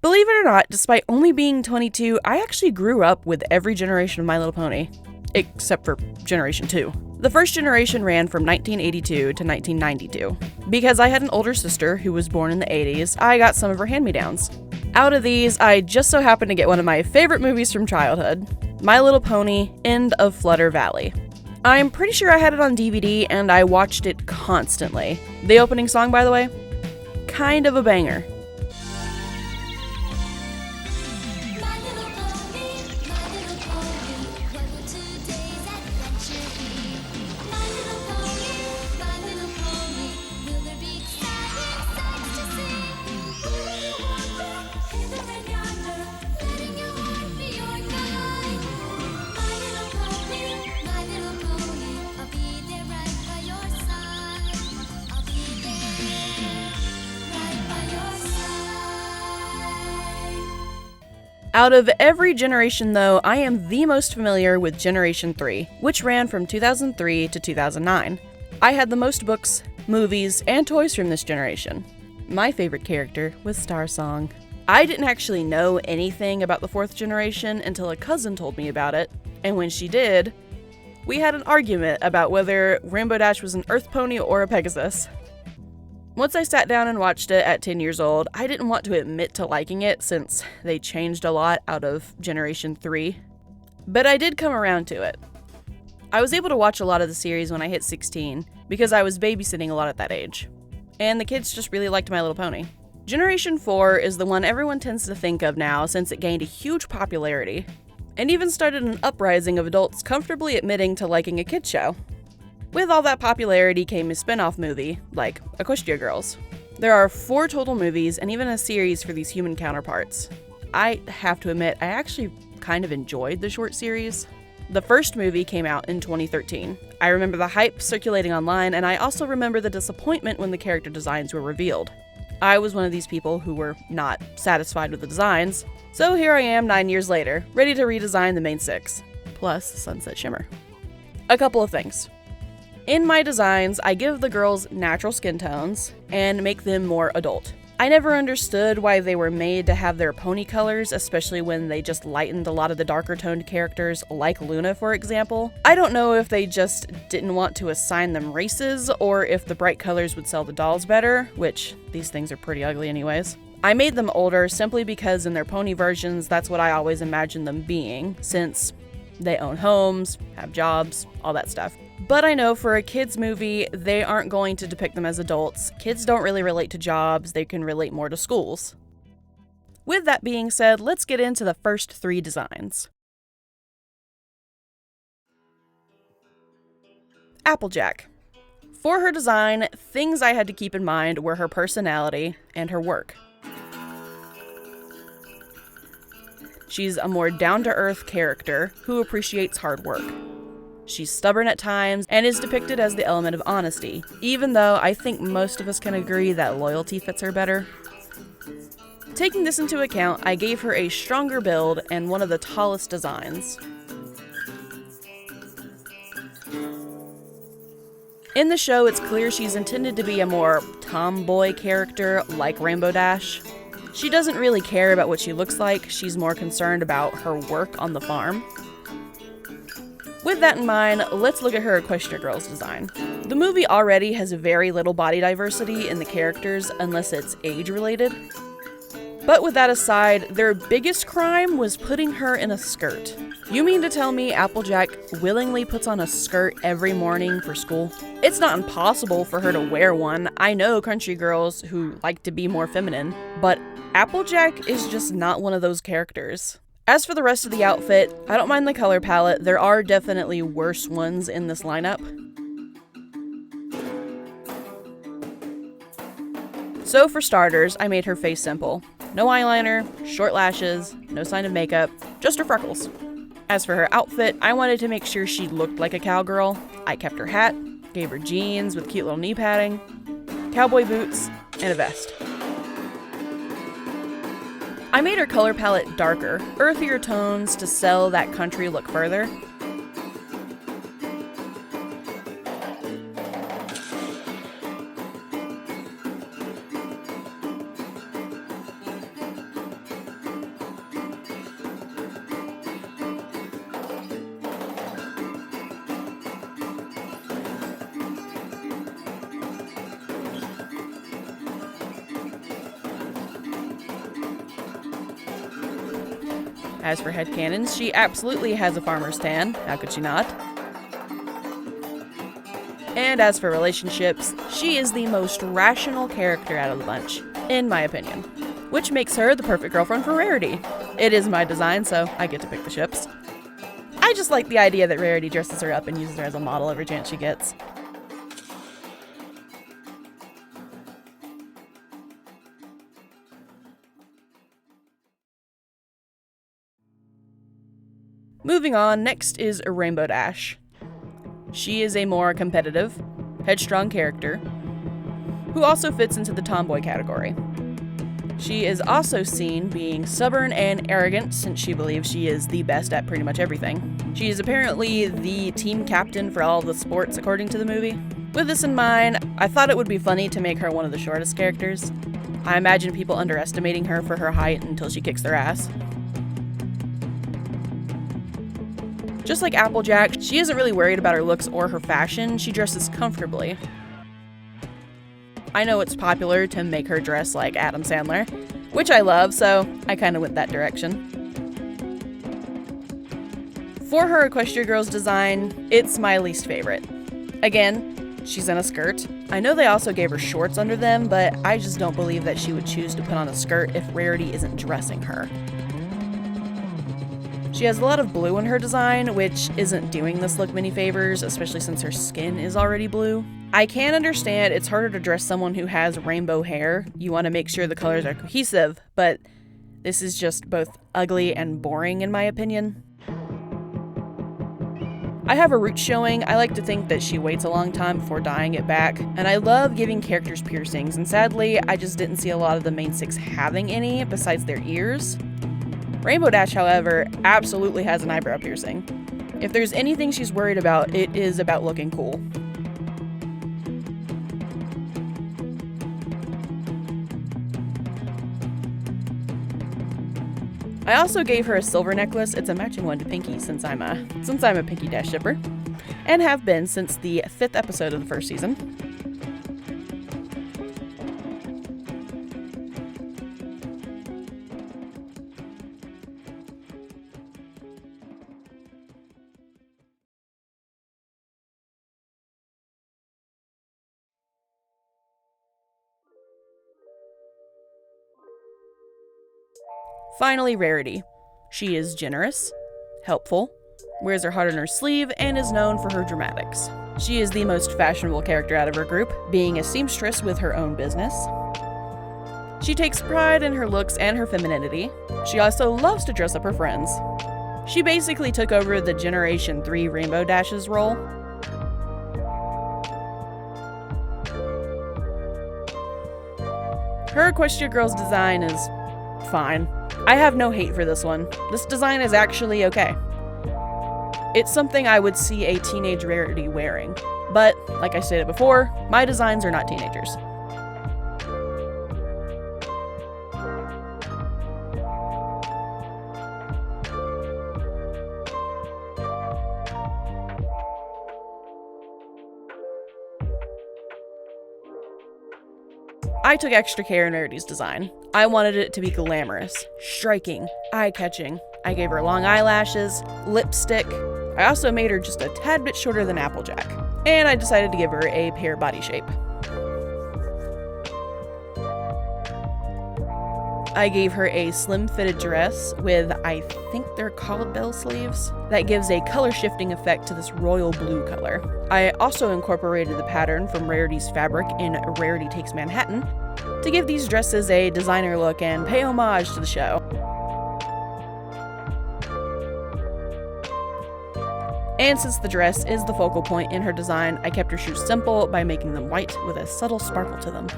Believe it or not, despite only being 22, I actually grew up with every generation of My Little Pony, except for Generation 2. The first generation ran from 1982 to 1992. Because I had an older sister who was born in the 80s, I got some of her hand-me-downs. Out of these, I just so happened to get one of my favorite movies from childhood, My Little Pony: End of Flutter Valley. I'm pretty sure I had it on DVD and I watched it constantly. The opening song, by the way, kind of a banger. Out of every generation, though, I am the most familiar with Generation 3, which ran from 2003 to 2009. I had the most books, movies, and toys from this generation. My favorite character was Star Song. I didn't actually know anything about the fourth generation until a cousin told me about it, and when she did, we had an argument about whether Rainbow Dash was an Earth Pony or a Pegasus. Once I sat down and watched it at 10 years old, I didn't want to admit to liking it since they changed a lot out of Generation 3, but I did come around to it. I was able to watch a lot of the series when I hit 16 because I was babysitting a lot at that age, and the kids just really liked My Little Pony. Generation 4 is the one everyone tends to think of now since it gained a huge popularity, and even started an uprising of adults comfortably admitting to liking a kids show. With all that popularity came a spin-off movie, like Equestria Girls. There are 4 total movies and even a series for these human counterparts. I have to admit, I actually kind of enjoyed the short series. The first movie came out in 2013. I remember the hype circulating online, and I also remember the disappointment when the character designs were revealed. I was one of these people who were not satisfied with the designs, so here I am 9 years later, ready to redesign the main 6, plus Sunset Shimmer. A couple of things. In my designs, I give the girls natural skin tones and make them more adult. I never understood why they were made to have their pony colors, especially when they just lightened a lot of the darker toned characters, like Luna, for example. I don't know if they just didn't want to assign them races, or if the bright colors would sell the dolls better, which these things are pretty ugly anyways. I made them older simply because in their pony versions, that's what I always imagined them being, since they own homes, have jobs, all that stuff. But I know for a kids movie, they aren't going to depict them as adults. Kids don't really relate to jobs, they can relate more to schools. With that being said, let's get into the first 3 designs. Applejack. For her design, things I had to keep in mind were her personality and her work. She's a more down-to-earth character who appreciates hard work. She's stubborn at times and is depicted as the element of honesty, even though I think most of us can agree that loyalty fits her better. Taking this into account, I gave her a stronger build and one of the tallest designs. In the show, it's clear she's intended to be a more tomboy character like Rainbow Dash. She doesn't really care about what she looks like, she's more concerned about her work on the farm. With that in mind, let's look at her Equestria Girls design. The movie already has very little body diversity in the characters unless it's age-related. But with that aside, their biggest crime was putting her in a skirt. You mean to tell me Applejack willingly puts on a skirt every morning for school? It's not impossible for her to wear one. I know country girls who like to be more feminine, but Applejack is just not one of those characters. As for the rest of the outfit, I don't mind the color palette. There are definitely worse ones in this lineup. So for starters, I made her face simple. No eyeliner, short lashes, no sign of makeup, just her freckles. As for her outfit, I wanted to make sure she looked like a cowgirl. I kept her hat, gave her jeans with cute little knee padding, cowboy boots, and a vest. I made her color palette darker, earthier tones to sell that country look further. As for headcanons, she absolutely has a farmer's tan, how could she not? And as for relationships, she is the most rational character out of the bunch, in my opinion, which makes her the perfect girlfriend for Rarity. It is my design, so I get to pick the ships. I just like the idea that Rarity dresses her up and uses her as a model every chance she gets. Moving on, next is Rainbow Dash. She is a more competitive, headstrong character who also fits into the tomboy category. She is also seen being stubborn and arrogant since she believes she is the best at pretty much everything. She is apparently the team captain for all of the sports according to the movie. With this in mind, I thought it would be funny to make her one of the shortest characters. I imagine people underestimating her for her height until she kicks their ass. Just like Applejack, she isn't really worried about her looks or her fashion, she dresses comfortably. I know it's popular to make her dress like Adam Sandler, which I love, so I kinda went that direction. For her Equestria Girls design, it's my least favorite. Again, she's in a skirt. I know they also gave her shorts under them, but I just don't believe that she would choose to put on a skirt if Rarity isn't dressing her. She has a lot of blue in her design, which isn't doing this look many favors, especially since her skin is already blue. I can understand it's harder to dress someone who has rainbow hair. You want to make sure the colors are cohesive, but this is just both ugly and boring in my opinion. I have a root showing. I like to think that she waits a long time before dyeing it back, and I love giving characters piercings, and sadly, I just didn't see a lot of the main six having any besides their ears. Rainbow Dash, however, absolutely has an eyebrow piercing. If there's anything she's worried about, it is about looking cool. I also gave her a silver necklace. It's a matching one to Pinky since I'm a Pinky Dash shipper, and have been since the 5th episode of the first season. Finally, Rarity. She is generous, helpful, wears her heart on her sleeve, and is known for her dramatics. She is the most fashionable character out of her group, being a seamstress with her own business. She takes pride in her looks and her femininity. She also loves to dress up her friends. She basically took over the Generation 3 Rainbow Dash's role. Her Equestria Girls design is fine. I have no hate for this one. This design is actually okay. It's something I would see a teenage Rarity wearing, but like I stated before, my designs are not teenagers. I took extra care in Rarity's design. I wanted it to be glamorous, striking, eye-catching. I gave her long eyelashes, lipstick. I also made her just a tad bit shorter than Applejack. And I decided to give her a pear body shape. I gave her a slim-fitted dress with, I think they're called bell sleeves, that gives a color-shifting effect to this royal blue color. I also incorporated the pattern from Rarity's fabric in Rarity Takes Manhattan to give these dresses a designer look and pay homage to the show. And since the dress is the focal point in her design, I kept her shoes simple by making them white with a subtle sparkle to them.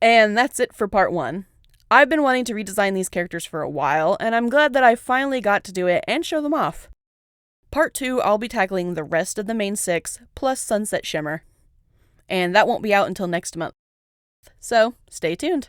And that's it for part 1. I've been wanting to redesign these characters for a while, and I'm glad that I finally got to do it and show them off. Part 2, I'll be tackling the rest of the main 6, plus Sunset Shimmer. And that won't be out until next month. So, stay tuned.